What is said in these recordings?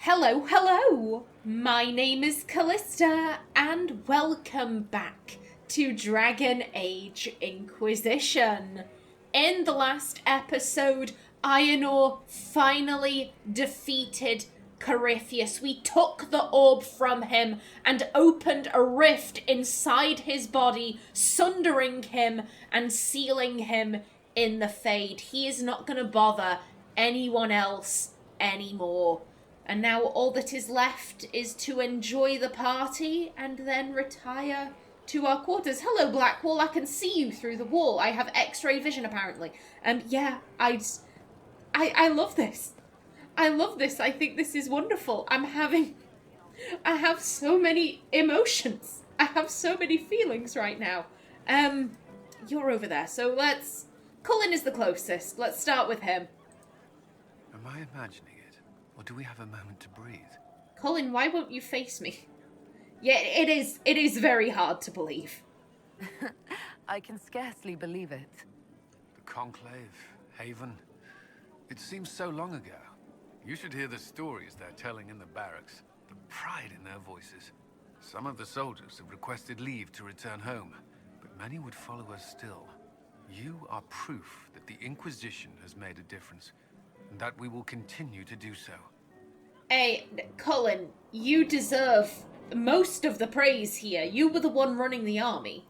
Hello, hello! My name is Callista, and welcome back to Dragon Age Inquisition. In the last episode, Aenor finally defeated Corypheus. We took the orb from him and opened a rift inside his body, sundering him and sealing him in the Fade. He is not going to bother anyone else anymore. And now all that is left is to enjoy the party and then retire to our quarters. Hello, Blackwall. I can see you through the wall. I have X-ray vision, apparently. Yeah, I love this. I love this. I think this is wonderful. I have so many emotions. I have so many feelings right now. You're over there, so Cullen is the closest. Let's start with him. Am I imagining it? Or do we have a moment to breathe? Colin, why won't you face me? Yeah, it is very hard to believe. I can scarcely believe it. The Conclave, Haven. It seems so long ago. You should hear the stories they're telling in the barracks. The pride in their voices. Some of the soldiers have requested leave to return home, but many would follow us still. You are proof that the Inquisition has made a difference, and that we will continue to do so. Hey, Colin, you deserve most of the praise here. You were the one running the army.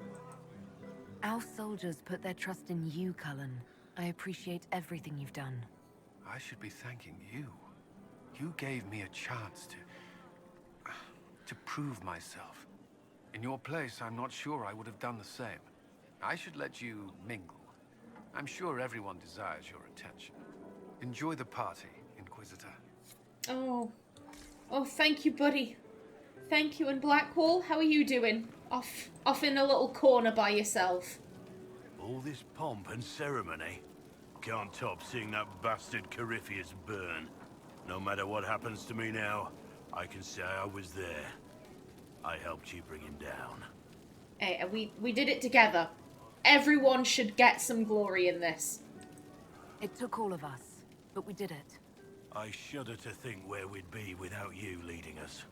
Our soldiers put their trust in you, Cullen. I appreciate everything you've done. I should be thanking you. You gave me a chance to prove myself. In your place, I'm not sure I would have done the same. I should let you mingle. I'm sure everyone desires your attention. Enjoy the party, Inquisitor. Oh, thank you, buddy. Thank you. And Blackwall, how are you doing? Off in a little corner by yourself. All this pomp and ceremony? Can't top seeing that bastard Corypheus burn. No matter what happens to me now, I can say I was there. I helped you bring him down. Hey, we did it together. Everyone should get some glory in this. It took all of us, but we did it. I shudder to think where we'd be without you leading us.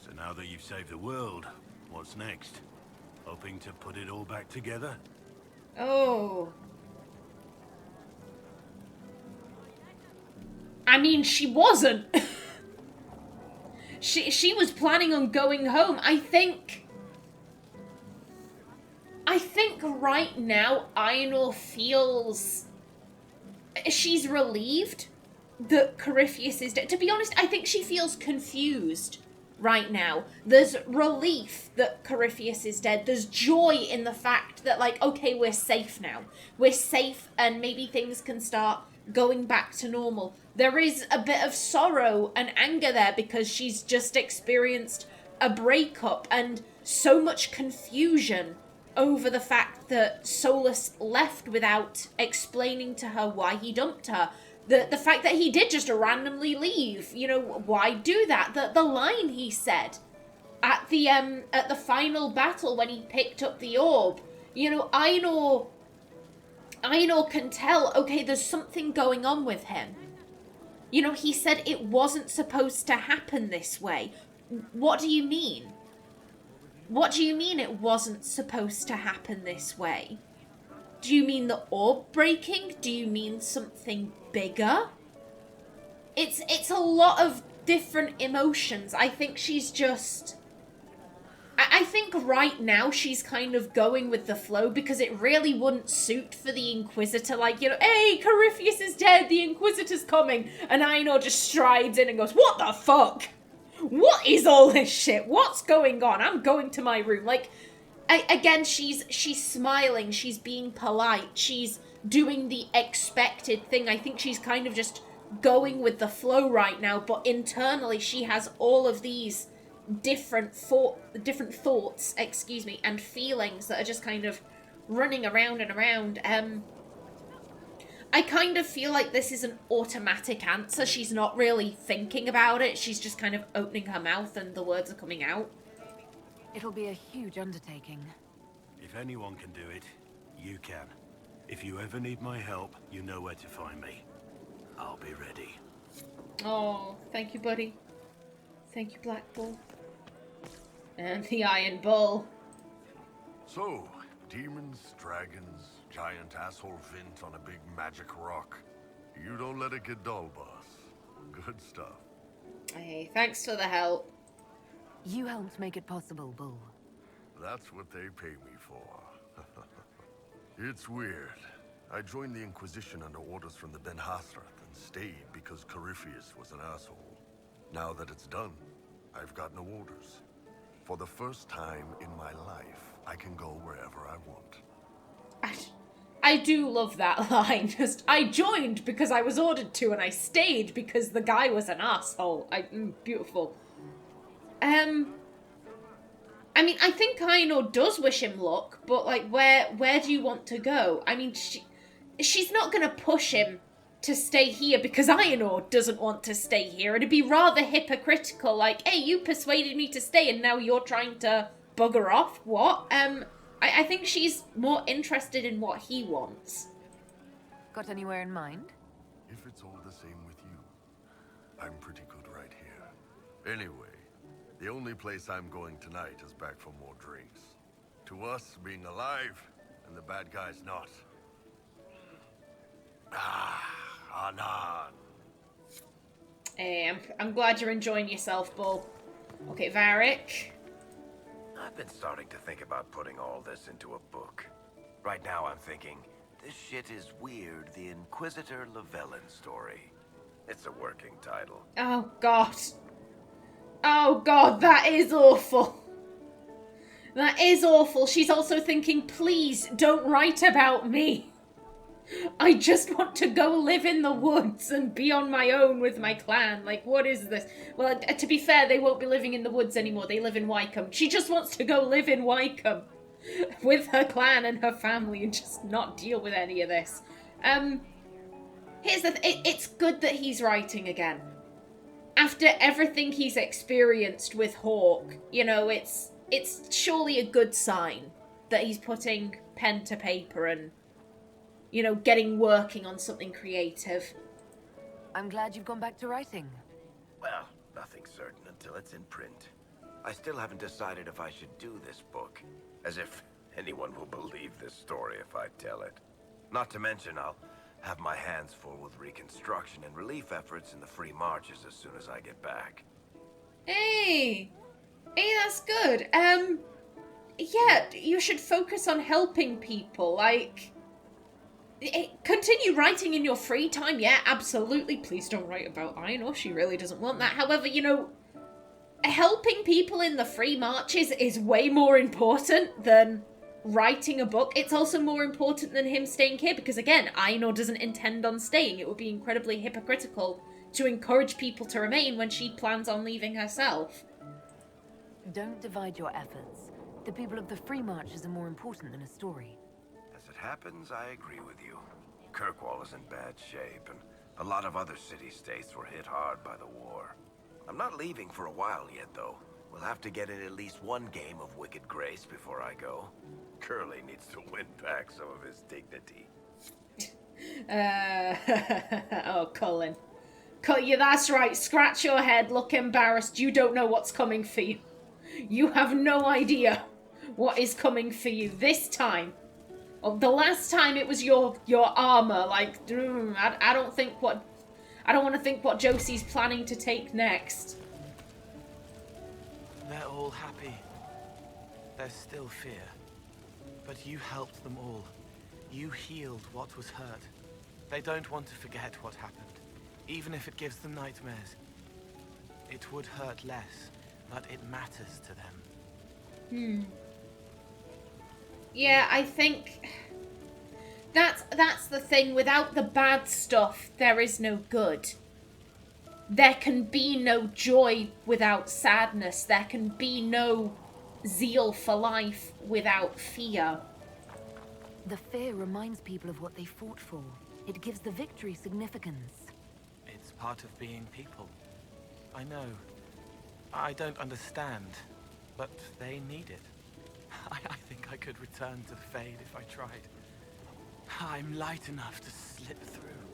So now that you've saved the world, what's next? Hoping to put it all back together? Oh. I mean, she wasn't. She was planning on going home. I think right now Aenor feels she's relieved that Corypheus is dead. To be honest, I think she feels confused right now. There's relief that Corypheus is dead. There's joy in the fact that, like, okay, we're safe now. We're safe and maybe things can start going back to normal. There is a bit of sorrow and anger there because she's just experienced a breakup and so much confusion over the fact that Solas left without explaining to her why he dumped her. The fact that he did just randomly leave. You know, why do that? The line he said at the final battle when he picked up the orb. You know, Aenor can tell, okay, there's something going on with him. You know, he said it wasn't supposed to happen this way. What do you mean? What do you mean it wasn't supposed to happen this way? Do you mean the orb breaking? Do you mean something bigger? It's a lot of different emotions. I think she's just... I think right now she's kind of going with the flow because it really wouldn't suit for the Inquisitor. Like, you know, hey, Corypheus is dead, the Inquisitor's coming. And Aenor just strides in and goes, what the fuck? What is all this shit? What's going on? I'm going to my room. Like, again, she's smiling. She's being polite. She's doing the expected thing. I think she's kind of just going with the flow right now. But internally, she has all of these different thoughts, and feelings that are just kind of running around and around. I kind of feel like this is an automatic answer. She's not really thinking about it. She's just kind of opening her mouth and the words are coming out. It'll be a huge undertaking. If anyone can do it, you can. If you ever need my help, you know where to find me. I'll be ready. Oh, thank you, buddy. Thank you, Black Bull. And the Iron Bull. So, demons, dragons, giant asshole Vint on a big magic rock. You don't let it get dull, boss. Good stuff. Hey, thanks for the help. You helped make it possible, Bull. That's what they pay me for. It's weird. I joined the Inquisition under orders from the Ben Hasrath and stayed because Corypheus was an asshole. Now that it's done, I've got no orders. For the first time in my life, I can go wherever I want. I do love that line. Just, I joined because I was ordered to, and I stayed because the guy was an asshole. Beautiful. I mean, I think Aenor does wish him luck, but, like, where do you want to go? I mean, she's not gonna push him to stay here because Aenor doesn't want to stay here. It'd be rather hypocritical, like, hey, you persuaded me to stay and now you're trying to bugger off? What? I think she's more interested in what he wants. Got anywhere in mind? If it's all the same with you, I'm pretty good right here. Anyway, the only place I'm going tonight is back for more drinks. To us, being alive, and the bad guys not. Anan. Hey, I'm glad you're enjoying yourself, Bull. Okay, Varric. I've been starting to think about putting all this into a book. Right now I'm thinking, this shit is weird, the Inquisitor Llewellyn story. It's a working title. Oh, God. Oh, God, that is awful. That is awful. She's also thinking, please, don't write about me. I just want to go live in the woods and be on my own with my clan. Like, what is this? Well, to be fair, they won't be living in the woods anymore. They live in Wycombe. She just wants to go live in Wycombe with her clan and her family and just not deal with any of this. Here's the it's good that he's writing again. After everything he's experienced with Hawke, you know, it's surely a good sign that he's putting pen to paper and, you know, working on something creative. I'm glad you've gone back to writing. Well, nothing's certain until it's in print. I still haven't decided if I should do this book. As if anyone will believe this story if I tell it. Not to mention, I'll have my hands full with reconstruction and relief efforts in the free marches as soon as I get back. Hey, that's good. Yeah, you should focus on helping people, like... Continue writing in your free time, yeah, absolutely. Please don't write about Aenor, she really doesn't want that. However, you know, helping people in the free marches is way more important than writing a book. It's also more important than him staying here, because again, Aenor doesn't intend on staying. It would be incredibly hypocritical to encourage people to remain when she plans on leaving herself. Don't divide your efforts. The people of the Free Marches are more important than a story. As it happens, I agree with you. Kirkwall is in bad shape, and a lot of other city-states were hit hard by the war. I'm not leaving for a while yet, though. We'll have to get in at least one game of Wicked Grace before I go. Curly needs to win back some of his dignity. Oh, Cullen. Yeah, that's right. Scratch your head, look embarrassed. You don't know what's coming for you. You have no idea what is coming for you this time. Well, the last time it was your armor. Like, I don't want to think what Josie's planning to take next. They're all happy. There's still fear. But you helped them all. You healed what was hurt. They don't want to forget what happened, even if it gives them nightmares. It would hurt less, but it matters to them. Yeah, I think that's the thing. Without the bad stuff, there is no good. There can be no joy without sadness. There can be no zeal for life without fear. The fear reminds people of what they fought for. It gives the victory significance. It's part of being people. I know. I don't understand, but they need it. I think I could return to the Fade if I tried. I'm light enough to slip through,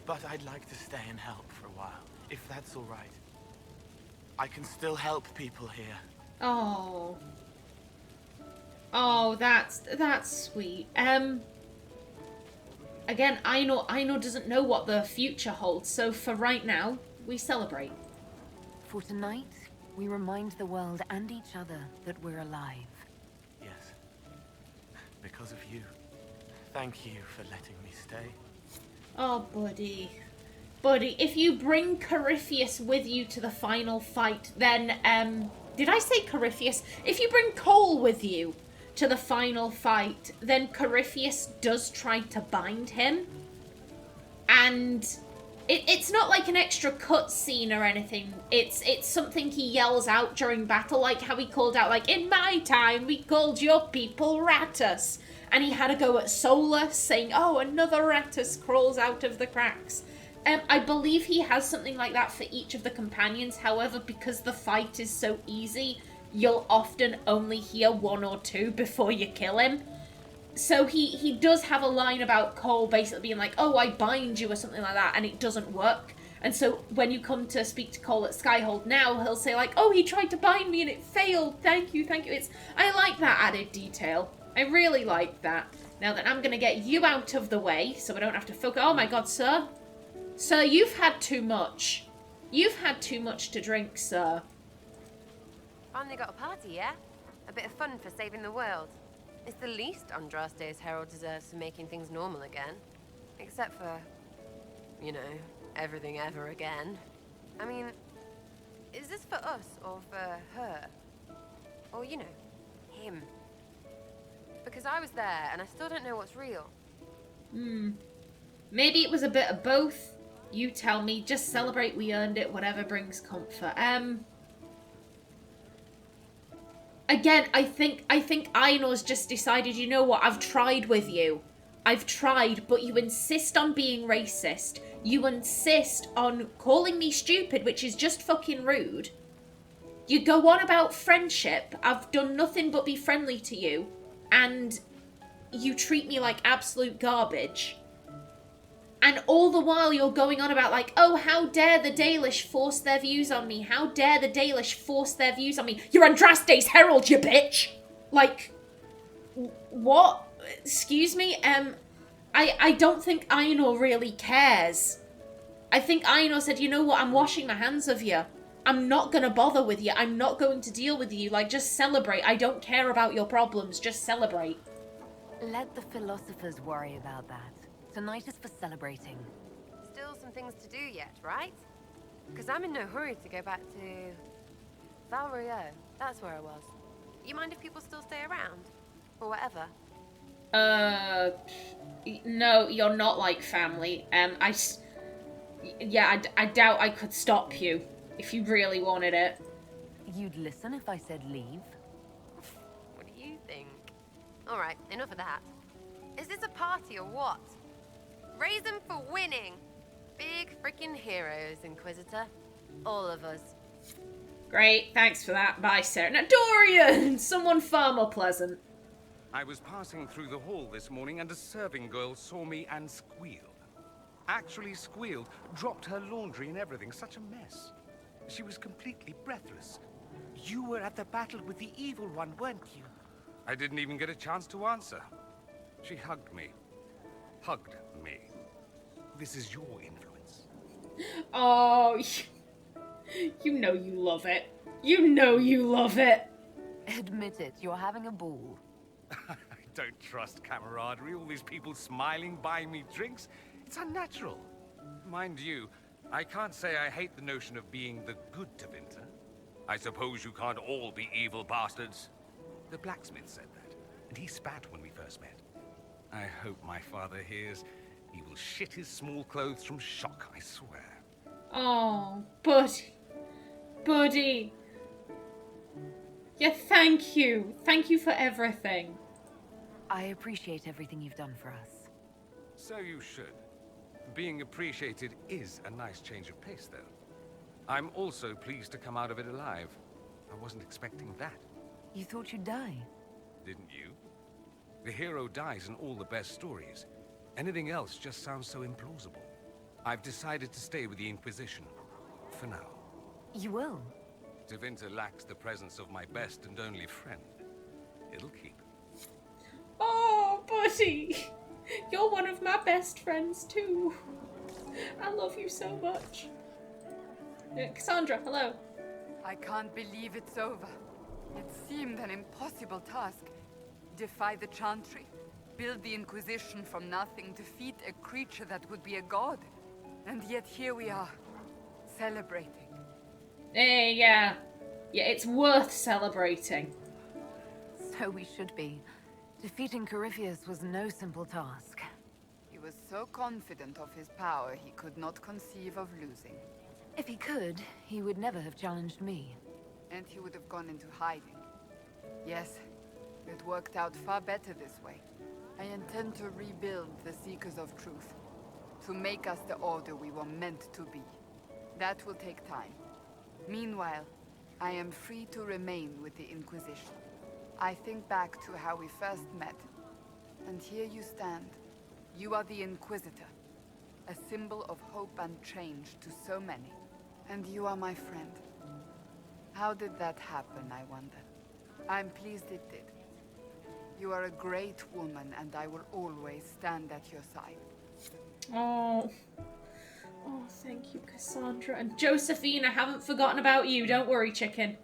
but I'd like to stay and help for a while, if that's all right. I can still help people here. Oh. Oh, that's sweet. Again, Aenor doesn't know what the future holds, so for right now, we celebrate. For tonight, we remind the world and each other that we're alive. Yes. Because of you. Thank you for letting me stay. Oh, buddy. Buddy, if you bring Corypheus with you to the final fight, then, did I say Corypheus? If you bring Cowl with you to the final fight, then Corypheus does try to bind him. And it's not like an extra cutscene or anything. It's something he yells out during battle, like how he called out, like, in my time, we called your people Rattus. And he had a go at Solas, saying, oh, another Rattus crawls out of the cracks. I believe he has something like that for each of the companions. However, because the fight is so easy, you'll often only hear one or two before you kill him. So he does have a line about Cowl basically being like, oh, I bind you or something like that, and it doesn't work. And so when you come to speak to Cowl at Skyhold now, he'll say like, oh, he tried to bind me and it failed. Thank you, thank you. I like that added detail. I really like that. Now that I'm going to get you out of the way so I don't have to focus. Oh my god, sir. Sir, you've had too much. You've had too much to drink, sir. Finally got a party, yeah? A bit of fun for saving the world. It's the least Andraste's herald deserves for making things normal again. Except for, you know, everything ever again. I mean, is this for us or for her? Or, you know, him? Because I was there and I still don't know what's real. Maybe it was a bit of both. You tell me. Just celebrate we earned it, whatever brings comfort. Again, I think Aenor's just decided, you know what, I've tried with you. I've tried, but you insist on being racist. You insist on calling me stupid, which is just fucking rude. You go on about friendship. I've done nothing but be friendly to you. And you treat me like absolute garbage. And all the while you're going on about like, oh, how dare the Dalish force their views on me? How dare the Dalish force their views on me? You're Andraste's herald, you bitch! Like, what? Excuse me? I don't think Aenor really cares. I think Aenor said, you know what, I'm washing my hands of you. I'm not gonna bother with you. I'm not going to deal with you. Like, just celebrate. I don't care about your problems. Just celebrate. Let the philosophers worry about that. Tonight is for celebrating. Still some things to do yet, right? Because I'm in no hurry to go back to Valrio. That's where I was. You mind if people still stay around? Or whatever? No, you're not like family. I doubt I could stop you if you really wanted it. You'd listen if I said leave? What do you think? Alright, enough of that. Is this a party or what? Raise them for winning! Big freaking heroes, Inquisitor. All of us. Great, thanks for that. Bye, Sarah. Now, Dorian! Someone far more pleasant. I was passing through the hall this morning and a serving girl saw me and squealed. Actually squealed, dropped her laundry and everything. Such a mess. She was completely breathless. You were at the battle with the evil one, weren't you? I didn't even get a chance to answer. She hugged me. Hugged me. This is your influence. Oh, you know you love it. You know you love it. Admit it, you're having a ball. I don't trust camaraderie. All these people smiling, buying me drinks. It's unnatural. Mind you, I can't say I hate the notion of being the good Tevinter. I suppose you can't all be evil bastards. The blacksmith said that, and he spat when we first met. I hope my father hears. He will shit his small clothes from shock, I swear. Oh, buddy. Buddy. Yeah, thank you. Thank you for everything. I appreciate everything you've done for us. So you should. Being appreciated is a nice change of pace, though. I'm also pleased to come out of it alive. I wasn't expecting that. You thought you'd die? Didn't you? The hero dies in all the best stories. Anything else just sounds so implausible. I've decided to stay with the Inquisition. For now. You will? Tevinter lacks the presence of my best and only friend. It'll keep. Oh, buddy. You're one of my best friends, too. I love you so much. Cassandra, hello. I can't believe it's over. It seemed an impossible task. Defy the Chantry, build the Inquisition from nothing, defeat a creature that would be a god. And yet here we are, celebrating. Yeah. Yeah, it's worth celebrating. So we should be. Defeating Corypheus was no simple task. He was so confident of his power, he could not conceive of losing. If he could, he would never have challenged me. And he would have gone into hiding. Yes, it worked out far better this way. I intend to rebuild the Seekers of Truth, to make us the Order we were meant to be. That will take time. Meanwhile, I am free to remain with the Inquisition. I think back to how we first met, and here you stand. You are the Inquisitor, a symbol of hope and change to so many. And you are my friend. How did that happen, I wonder? I'm pleased it did. You are a great woman, and I will always stand at your side. Oh, thank you, Cassandra. And Josephine, I haven't forgotten about you. Don't worry, chicken.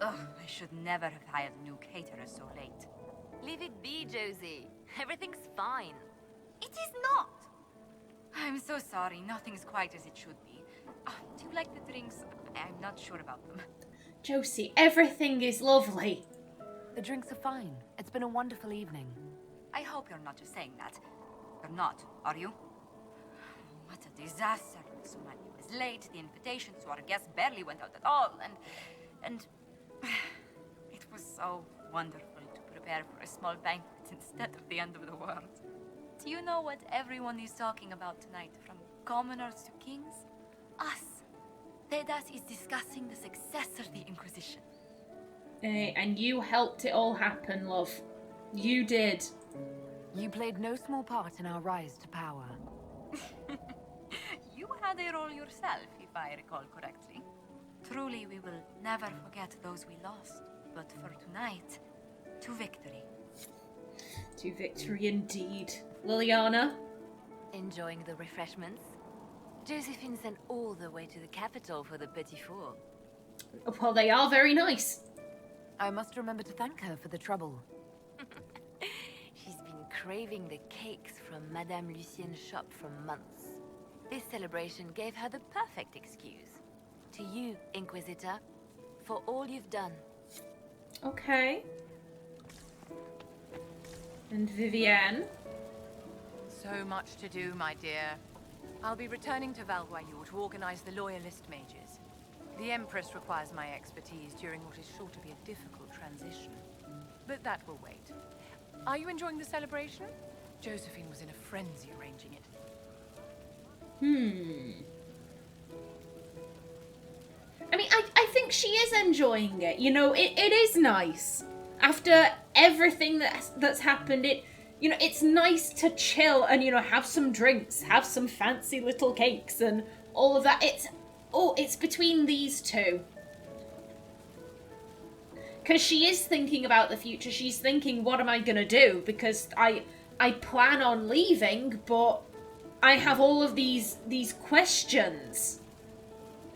Ugh, I should never have hired new caterers so late. Leave it be, Josie. Everything's fine. It is not! I'm so sorry, nothing's quite as it should be. Do you like the drinks? I'm not sure about them. Josie, everything is lovely. The drinks are fine. It's been a wonderful evening. I hope you're not just saying that. You're not, are you? What a disaster. So many was late, the invitations to our guests barely went out at all, and it was so wonderful to prepare for a small banquet instead of the end of the world. Do you know what everyone is talking about tonight, from commoners to kings? Us. Thedas is discussing the successor of the Inquisition. And you helped it all happen, love. You did. You played no small part in our rise to power. You had a role yourself, if I recall correctly. Truly, we will never forget those we lost. But for tonight, to victory. To victory indeed. Liliana? Enjoying the refreshments? Josephine sent all the way to the capital for the petit four. Well, they are very nice. I must remember to thank her for the trouble. She's been craving the cakes from Madame Lucien's shop for months. This celebration gave her the perfect excuse. To you, Inquisitor, for all you've done. Okay. And Vivienne? So much to do, my dear. I'll be returning to Valguayor to organize the Loyalist mages. The Empress requires my expertise during what is sure to be a difficult transition. But that will wait. Are you enjoying the celebration? Josephine was in a frenzy arranging it. I mean, I think she is enjoying it. You know, it is nice. After everything that's happened, it's nice to chill and, have some drinks, have some fancy little cakes and all of that. It's between these two. Because she is thinking about the future. She's thinking, what am I going to do? Because I plan on leaving, but I have all of these questions.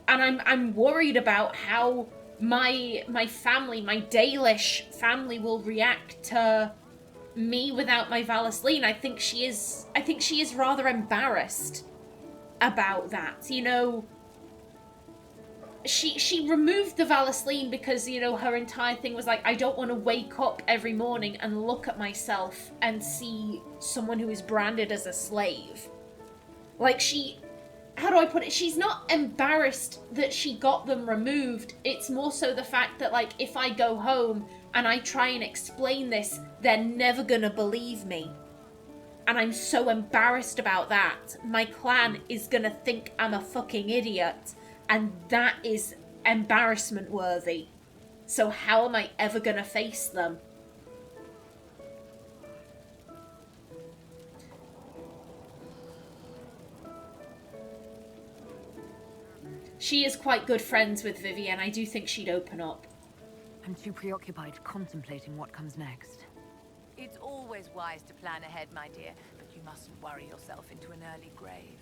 And I'm worried about how my family, my Dalish family, will react to me without my Valasleen. I think she is rather embarrassed about that. She removed the Valasleen because, her entire thing was like, I don't want to wake up every morning and look at myself and see someone who is branded as a slave. Like, how do I put it? She's not embarrassed that she got them removed. It's more so the fact that, like, if I go home and I try and explain this, they're never gonna believe me. And I'm so embarrassed about that. My clan is gonna think I'm a fucking idiot. And that is embarrassment worthy. So how am I ever gonna face them? she is quite good friends with Vivienne. I do think she'd open up. I'm too preoccupied contemplating what comes next. It's always wise to plan ahead, my dear, but you mustn't worry yourself into an early grave.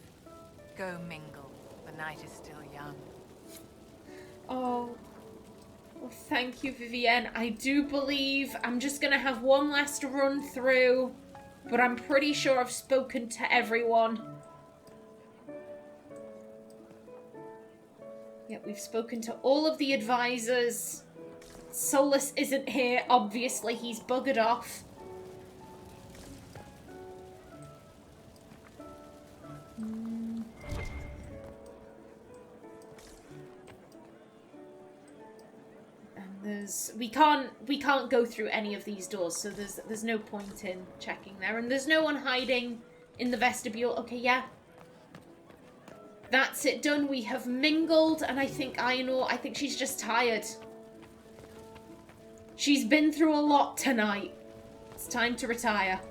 Go mingle. The night is still young. Oh. Well, thank you, Vivienne. I do believe I'm just going to have one last run through, but I'm pretty sure I've spoken to everyone. Yeah, we've spoken to all of the advisors. Solas isn't here. Obviously, he's buggered off. We can't go through any of these doors, so there's no point in checking there. And there's no one hiding in the vestibule. Okay, yeah. That's it done. We have mingled, and I think Aenor, I think she's just tired. She's been through a lot tonight. It's time to retire.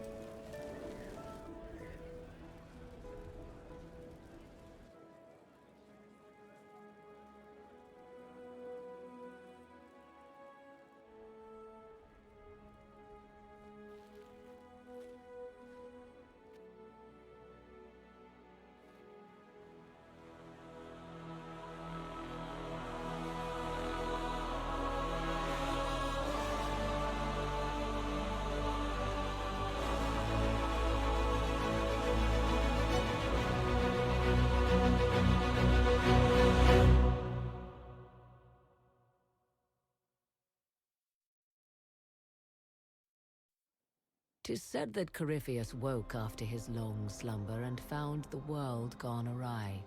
Tis said that Corypheus woke after his long slumber and found the world gone awry.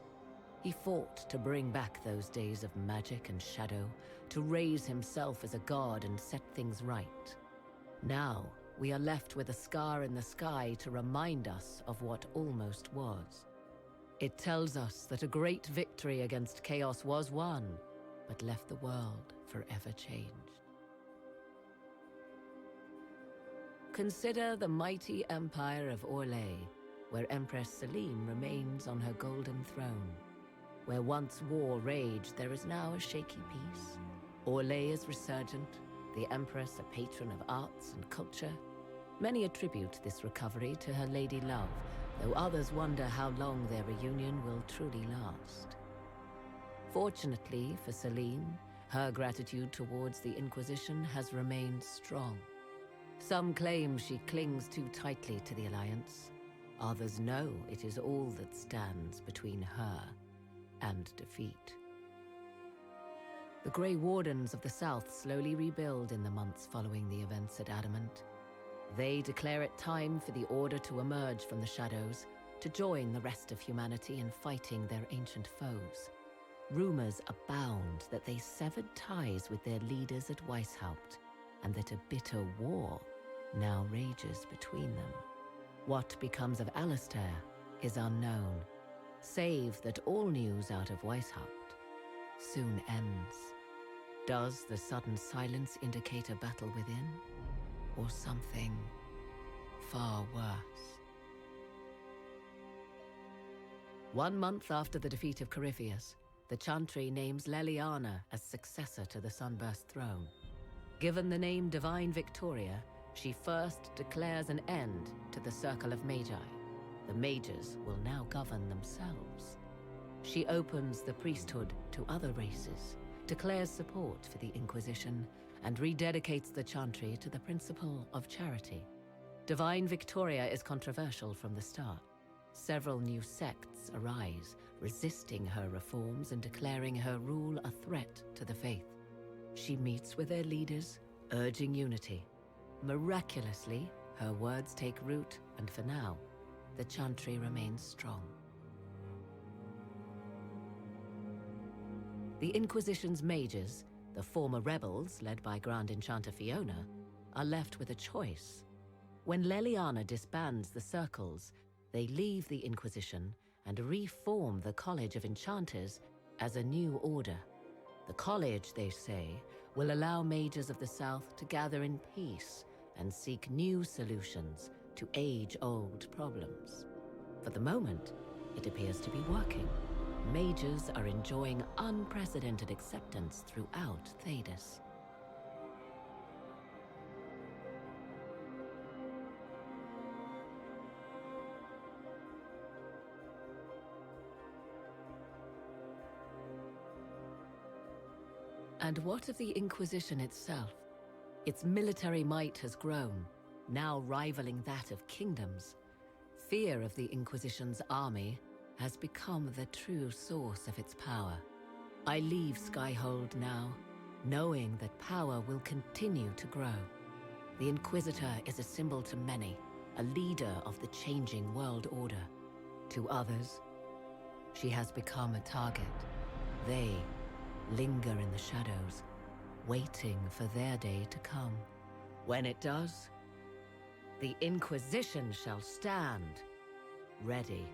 He fought to bring back those days of magic and shadow, to raise himself as a god and set things right. Now, we are left with a scar in the sky to remind us of what almost was. It tells us that a great victory against chaos was won, but left the world forever changed. Consider the mighty empire of Orlais, where Empress Selene remains on her golden throne. Where once war raged, there is now a shaky peace. Orlais is resurgent, the Empress a patron of arts and culture. Many attribute this recovery to her lady love, though others wonder how long their reunion will truly last. Fortunately for Selene, her gratitude towards the Inquisition has remained strong. Some claim she clings too tightly to the Alliance. Others know it is all that stands between her and defeat. The Grey Wardens of the South slowly rebuild in the months following the events at Adamant. They declare it time for the Order to emerge from the shadows, to join the rest of humanity in fighting their ancient foes. Rumors abound that they severed ties with their leaders at Weishaupt, and that a bitter war now rages between them. What becomes of Alistair is unknown, save that all news out of Weishaupt soon ends. Does the sudden silence indicate a battle within, or something far worse? 1 month after the defeat of Corypheus, the Chantry names Leliana as successor to the Sunburst throne. Given the name Divine Victoria, she first declares an end to the Circle of Magi. The mages will now govern themselves. She opens the priesthood to other races, declares support for the Inquisition, and rededicates the Chantry to the principle of charity. Divine Victoria is controversial from the start. Several new sects arise, resisting her reforms and declaring her rule a threat to the faith. She meets with their leaders, urging unity. Miraculously, her words take root, and for now, the Chantry remains strong. The Inquisition's mages, the former rebels led by Grand Enchanter Fiona, are left with a choice. When Leliana disbands the circles, they leave the Inquisition and reform the College of Enchanters as a new order. The college, they say, will allow mages of the South to gather in peace and seek new solutions to age-old problems. For the moment, it appears to be working. mages are enjoying unprecedented acceptance throughout Thedas. And what of the Inquisition itself? Its military might has grown, now rivaling that of kingdoms. Fear of the Inquisition's army has become the true source of its power. I leave Skyhold now, knowing that power will continue to grow. The Inquisitor is a symbol to many, a leader of the changing world order. To others, she has become a target. They linger in the shadows, waiting for their day to come. When it does, the Inquisition shall stand, ready.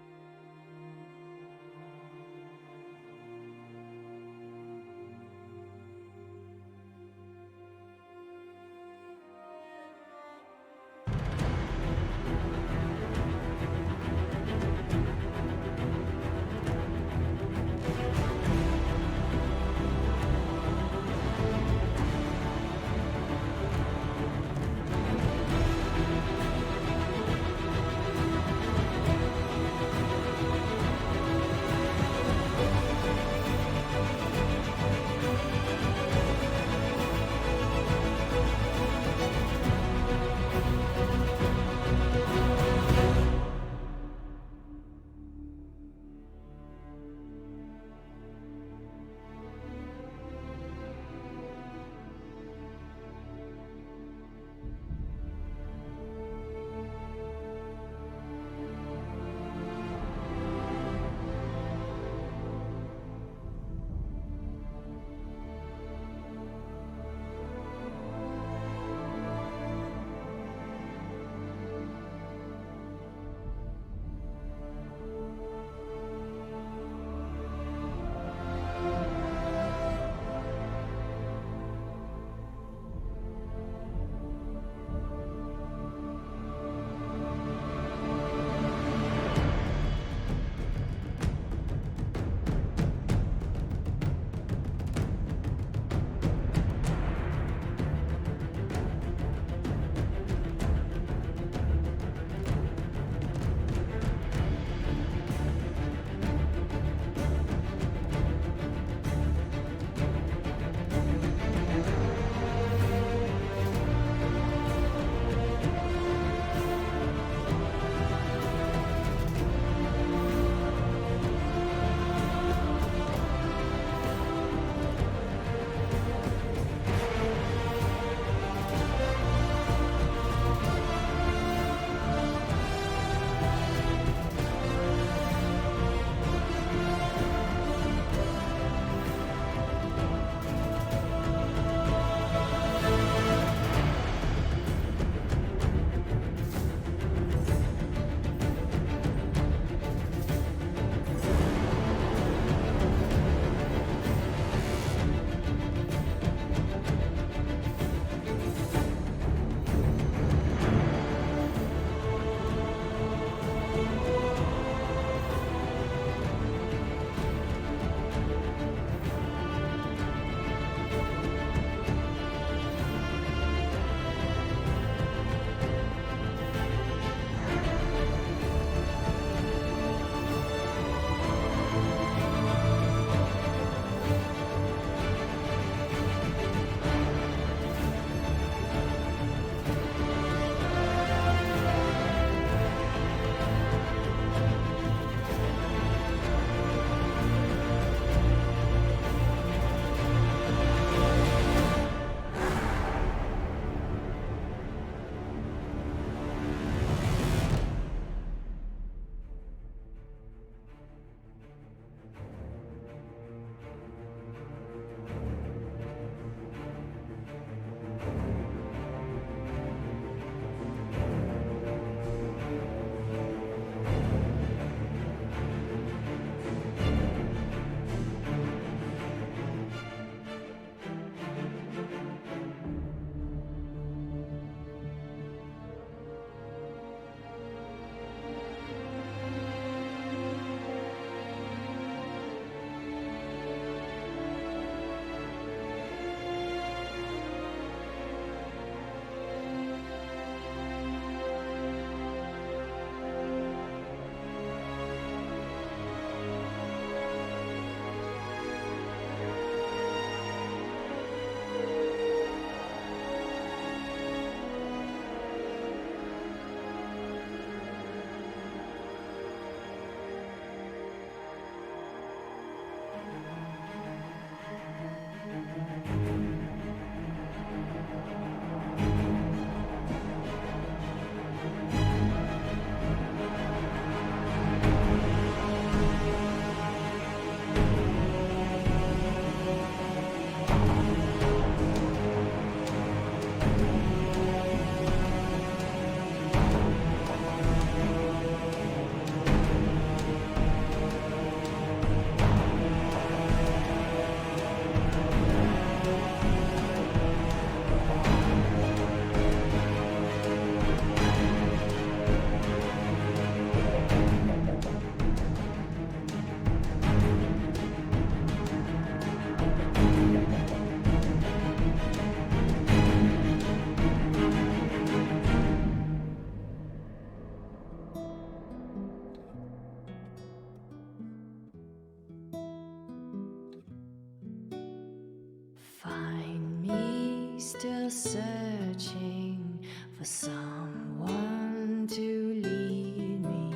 still searching for someone to lead me?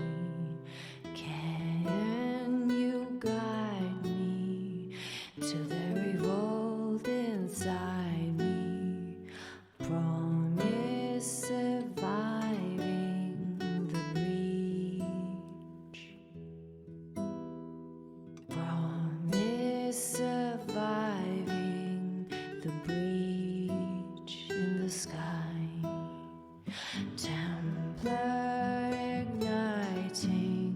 Can you guide me to the revolt inside me? Promise surviving the breach. Promise surviving the breach in the sky. Templar igniting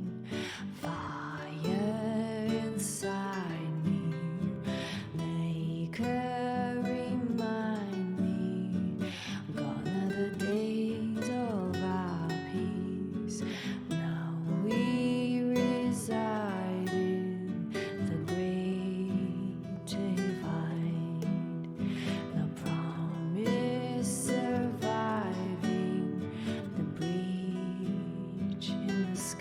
fire inside me. Make her remind me, gone are the days of our peace. Now we reside in the great divide. The promise surviving the breach in the sky.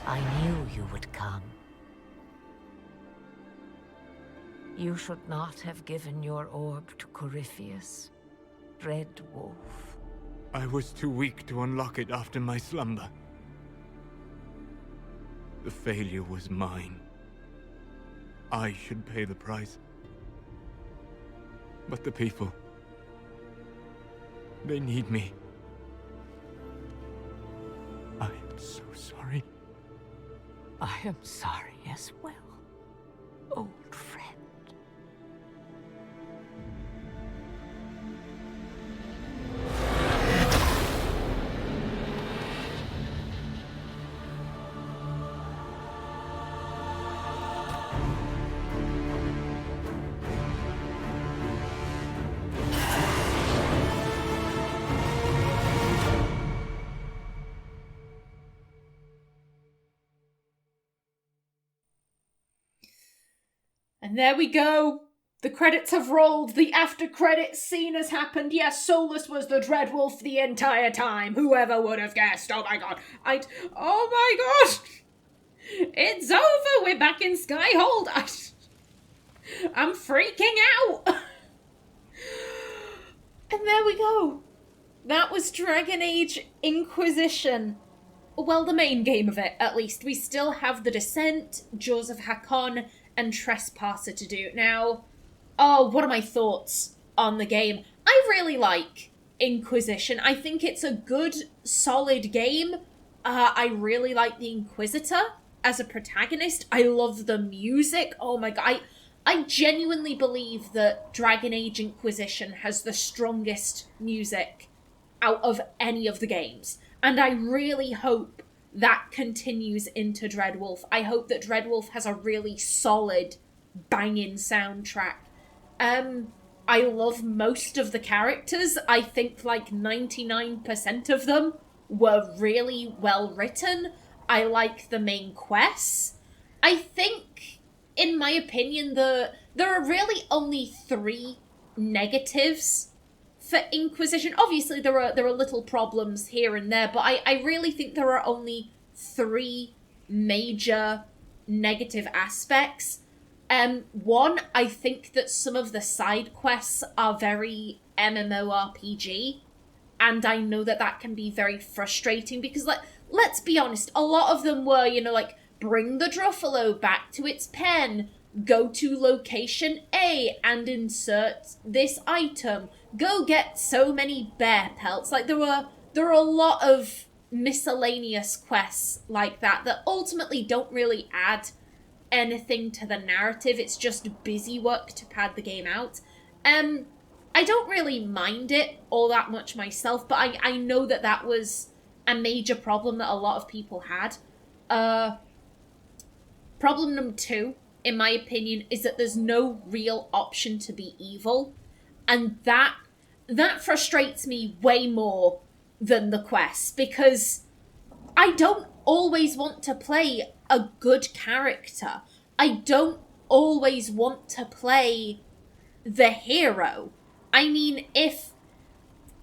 I knew you would come. You should not have given your orb to Corypheus, Red Wolf. I was too weak to unlock it after my slumber. The failure was mine. I should pay the price. But the people... they need me. I am so sorry. I am sorry as well, old friend. And there we go. The credits have rolled. The after credits scene has happened. Yes, Solas was the Dreadwolf the entire time. Whoever would have guessed? Oh my god. Oh my god. It's over. We're back in Skyhold. I'm freaking out. And there we go. That was Dragon Age Inquisition. Well, the main game of it, at least. We still have the Descent, Jaws of Hakon, and Trespasser to do. Now, what are my thoughts on the game? I really like Inquisition. I think it's a good, solid game. I really like the Inquisitor as a protagonist. I love the music. Oh my god, I genuinely believe that Dragon Age Inquisition has the strongest music out of any of the games. And I really hope that continues into Dreadwolf. I hope that Dreadwolf has a really solid, banging soundtrack. I love most of the characters. I think like 99% of them were really well written. I like the main quests. I think, in my opinion, there are really only 3 negatives for Inquisition. Obviously, there are little problems here and there, but I really think there are only 3 major negative aspects. One, I think that some of the side quests are very MMORPG, and I know that that can be very frustrating because, let's be honest, a lot of them were, like, bring the Druffalo back to its pen, go to location A and insert this item, go get so many bear pelts. Like, there are a lot of miscellaneous quests like that ultimately don't really add anything to the narrative. It's just busy work to pad the game out. I don't really mind it all that much myself, but I know that that was a major problem that a lot of people had. Problem number 2, in my opinion, is that there's no real option to be evil. And that frustrates me way more than the quests, because I don't always want to play a good character. I don't always want to play the hero. I mean, if,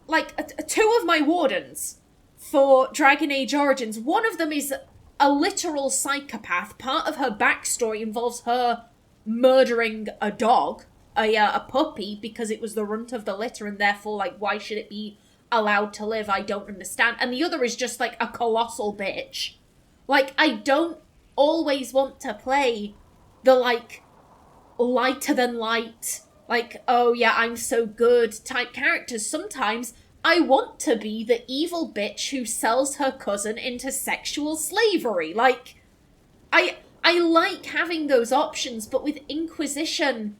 like, 2 of my wardens for Dragon Age Origins, one of them is a literal psychopath. Part of her backstory involves her murdering a dog, a puppy, because it was the runt of the litter, and therefore, like, why should it be allowed to live? I don't understand. And the other is just, like, a colossal bitch. Like, I don't always want to play the, like, lighter than light, like, oh yeah, I'm so good type characters. Sometimes I want to be the evil bitch who sells her cousin into sexual slavery. Like, I like having those options, but with Inquisition,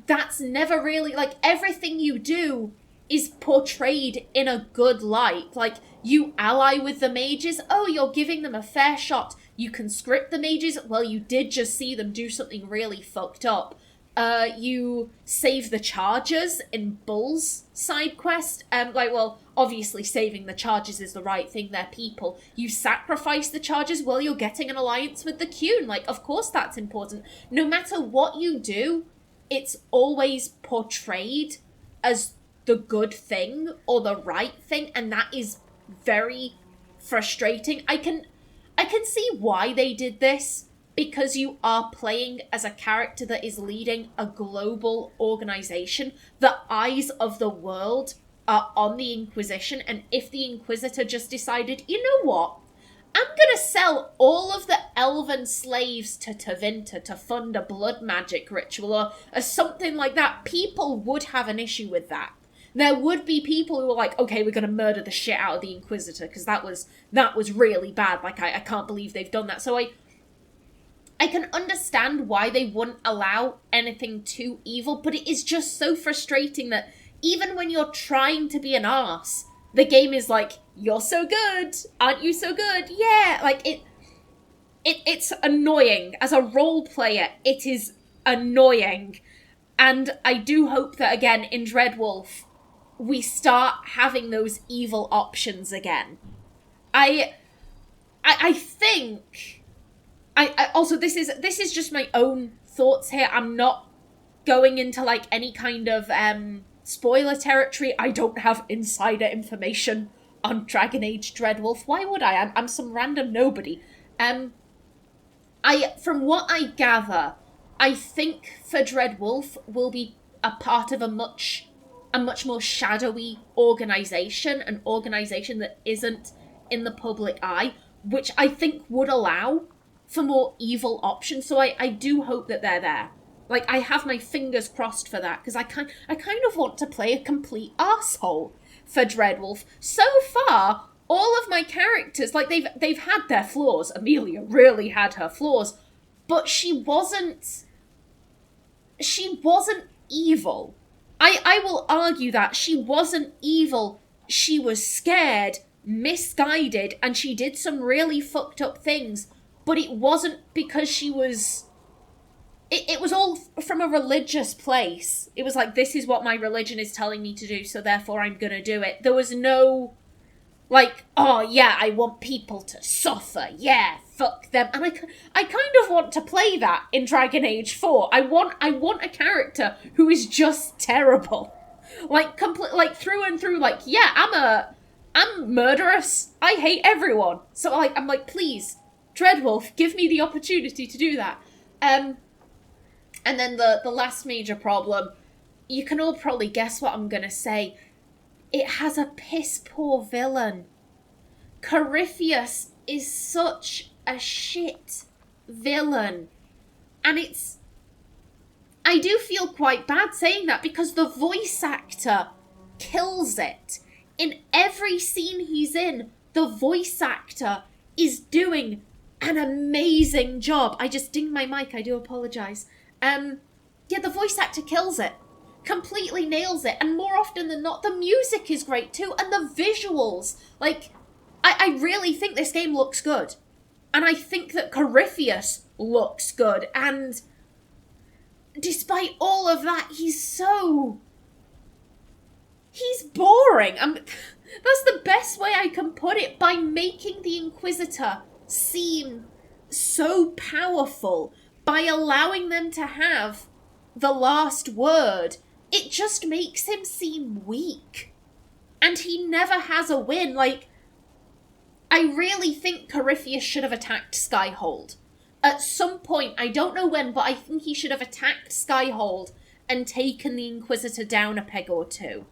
that's never really, like, everything you do is portrayed in a good light. Like, you ally with the mages, oh, you're giving them a fair shot. You conscript the mages, well, you did just see them do something really fucked up. You save the Chargers in Bull's side quest. Well, obviously saving the Chargers is the right thing, they're people. You sacrifice the Chargers, well, you're getting an alliance with the Qun. Like, of course that's important. No matter what you do, it's always portrayed as the good thing or the right thing, and that is very frustrating. I can see why they did this, because you are playing as a character that is leading a global organization. The eyes of the world are on the Inquisition, and if the Inquisitor just decided, you know what, gonna sell all of the elven slaves to Tevinter to fund a blood magic ritual or something like that, people would have an issue with that. There would be people who were like, okay, we're gonna murder the shit out of the Inquisitor, because that was really bad. Like, I can't believe they've done that. So I can understand why they wouldn't allow anything too evil, but it is just so frustrating that even when you're trying to be an arse, the game is like, you're so good, aren't you so good? Yeah, like, it's annoying. As a role player, it is annoying. And I do hope that, again, in Dreadwolf, we start having those evil options again. I think... I also, this is just my own thoughts here. I'm not going into, like, any kind of spoiler territory. I don't have insider information on Dragon Age Dreadwolf. Why would I? I'm some random nobody. From what I gather, I think for Dreadwolf will be a part of a much more shadowy organization, an organization that isn't in the public eye, which I think would allow for more evil options. So I do hope that they're there. Like, I have my fingers crossed for that, because I kind of want to play a complete arsehole for Dreadwolf. So far, all of my characters, like, they've had their flaws. Amelia really had her flaws, but she wasn't evil. I will argue that she wasn't evil. She was scared, misguided, and she did some really fucked up things, but it wasn't because she was... It was all from a religious place. It was like, this is what my religion is telling me to do, so therefore I'm gonna do it. There was no, like, oh yeah, I want people to suffer. Yeah, fuck them. And I kind of want to play that in Dragon Age 4. I want a character who is just terrible. Like, like through and through, like, yeah, I'm murderous. I hate everyone. So like, I'm like, please, Dreadwolf, give me the opportunity to do that. And then the last major problem, you can all probably guess what I'm gonna say. It has a piss poor villain. Corypheus is such a shit villain. And I do feel quite bad saying that, because the voice actor kills it. In every scene he's in, the voice actor is doing an amazing job. I just dinged my mic, I do apologise. Yeah, the voice actor kills it. Completely nails it. And more often than not, the music is great too. And the visuals. Like, I really think this game looks good. And I think that Corypheus looks good. And despite all of that, he's boring. That's the best way I can put it. By making the Inquisitor seem so powerful, by allowing them to have the last word, it just makes him seem weak. And he never has a win. Like, I really think Corypheus should have attacked Skyhold. At some point, I don't know when, but I think he should have attacked Skyhold and taken the Inquisitor down a peg or two.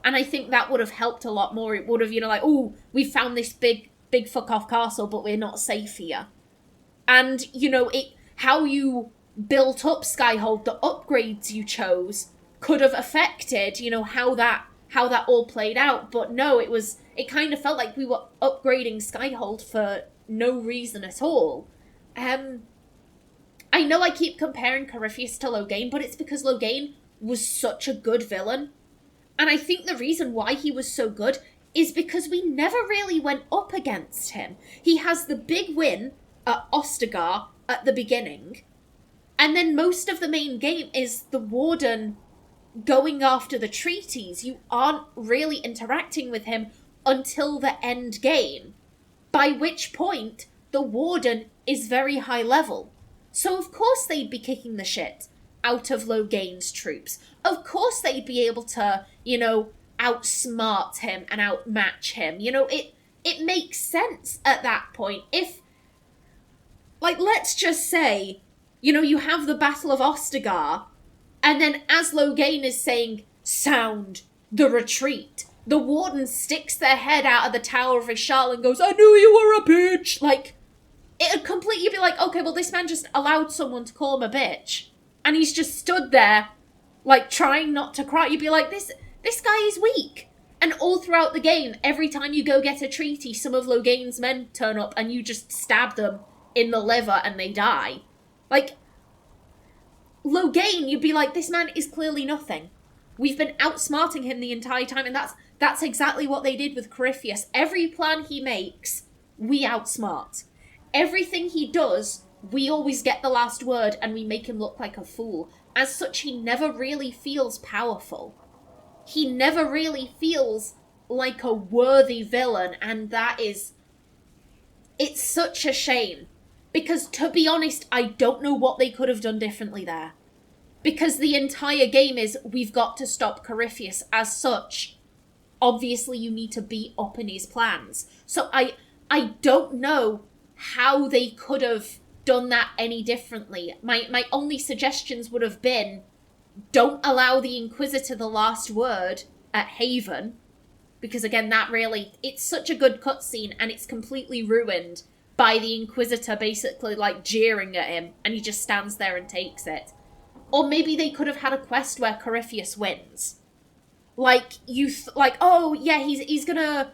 And I think that would have helped a lot more. It would have, like, oh, we found this big fuck-off castle, but we're not safe here. And, how you built up Skyhold, the upgrades you chose, could have affected, how that all played out. But no, it kind of felt like we were upgrading Skyhold for no reason at all. I know I keep comparing Corypheus to Loghain, but it's because Loghain was such a good villain. And I think the reason why he was so good is because we never really went up against him. He has the big win at Ostagar at the beginning, and then most of the main game is the Warden going after the treaties. You aren't really interacting with him until the end game, by which point the Warden is very high level. So of course they'd be kicking the shit out of Loghain's troops. Of course they'd be able to, outsmart him and outmatch him. It makes sense at that point. If, like, let's just say, you have the Battle of Ostagar, and then as Loghain is saying, sound the retreat, the warden sticks their head out of the Tower of Ishal and goes, I knew you were a bitch. Like, it'd completely be like, okay, well, this man just allowed someone to call him a bitch. And he's just stood there, like, trying not to cry. You'd be like, this guy is weak. And all throughout the game, every time you go get a treaty, some of Loghain's men turn up and you just stab them in the liver and they die. Like, Loghain, you'd be like, this man is clearly nothing. We've been outsmarting him the entire time, and that's exactly what they did with Corypheus. Every plan he makes, we outsmart. Everything he does, we always get the last word and we make him look like a fool. As such, he never really feels powerful. He never really feels like a worthy villain, and it's such a shame. Because, to be honest, I don't know what they could have done differently there. Because the entire game is, we've got to stop Corypheus. As such, obviously you need to beat up in his plans. So I don't know how they could have done that any differently. My only suggestions would have been, don't allow the Inquisitor the last word at Haven. Because again, it's such a good cutscene and it's completely ruined by the Inquisitor basically like jeering at him and he just stands there and takes it. Or maybe they could have had a quest where Corypheus wins. Like, oh, yeah, he's gonna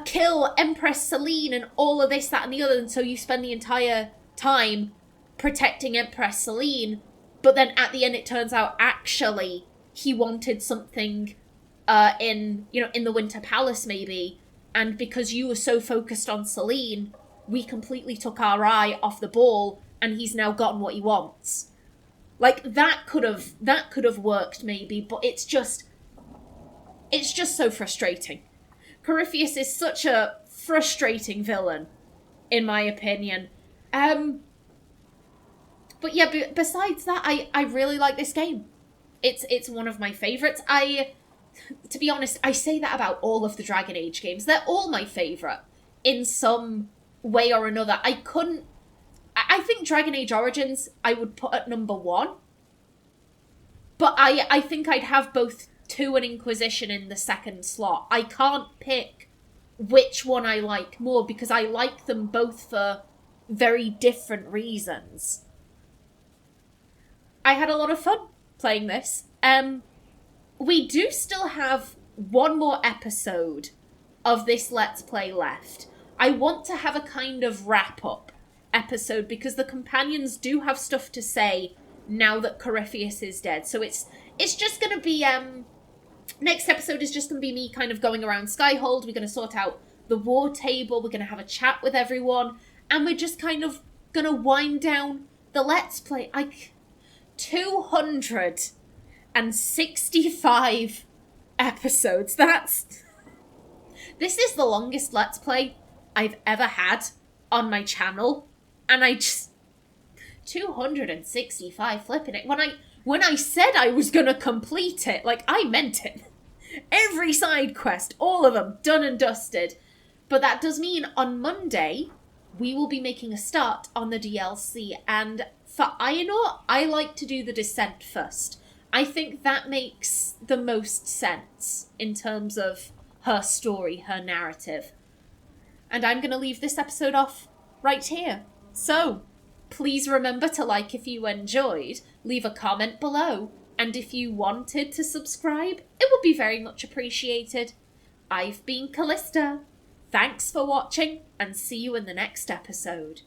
kill Empress Selene and all of this, that, and the other, and so you spend the entire time protecting Empress Selene, but then at the end it turns out actually he wanted something in the Winter Palace maybe, and because you were so focused on Selene, we completely took our eye off the ball, and he's now gotten what he wants. Like, that could have worked maybe, but it's just so frustrating. Corypheus is such a frustrating villain, in my opinion. But yeah, besides that, I really like this game. It's one of my favourites. To be honest, I say that about all of the Dragon Age games. They're all my favourite in some way or another. I think Dragon Age Origins I would put at number 1. But I think I'd have both 2 and Inquisition in the second slot. I can't pick which one I like more because I like them both for very different reasons. I had a lot of fun playing this. We do still have one more episode of this Let's Play left. I want to have a kind of wrap-up episode because the companions do have stuff to say now that Corypheus is dead. So it's just going to be... next episode is just going to be me kind of going around Skyhold. We're going to sort out the war table. We're going to have a chat with everyone. And we're just kind of going to wind down the Let's Play. 265 episodes. This is the longest Let's Play I've ever had on my channel. And 265, flipping it. When I said I was going to complete it, like, I meant it. Every side quest, all of them, done and dusted. But that does mean on Monday, we will be making a start on the DLC. And for Aenor, I like to do the Descent first. I think that makes the most sense in terms of her story, her narrative. And I'm going to leave this episode off right here. So, please remember to like if you enjoyed, leave a comment below, and if you wanted to subscribe, it would be very much appreciated. I've been Callista. Thanks for watching, and see you in the next episode.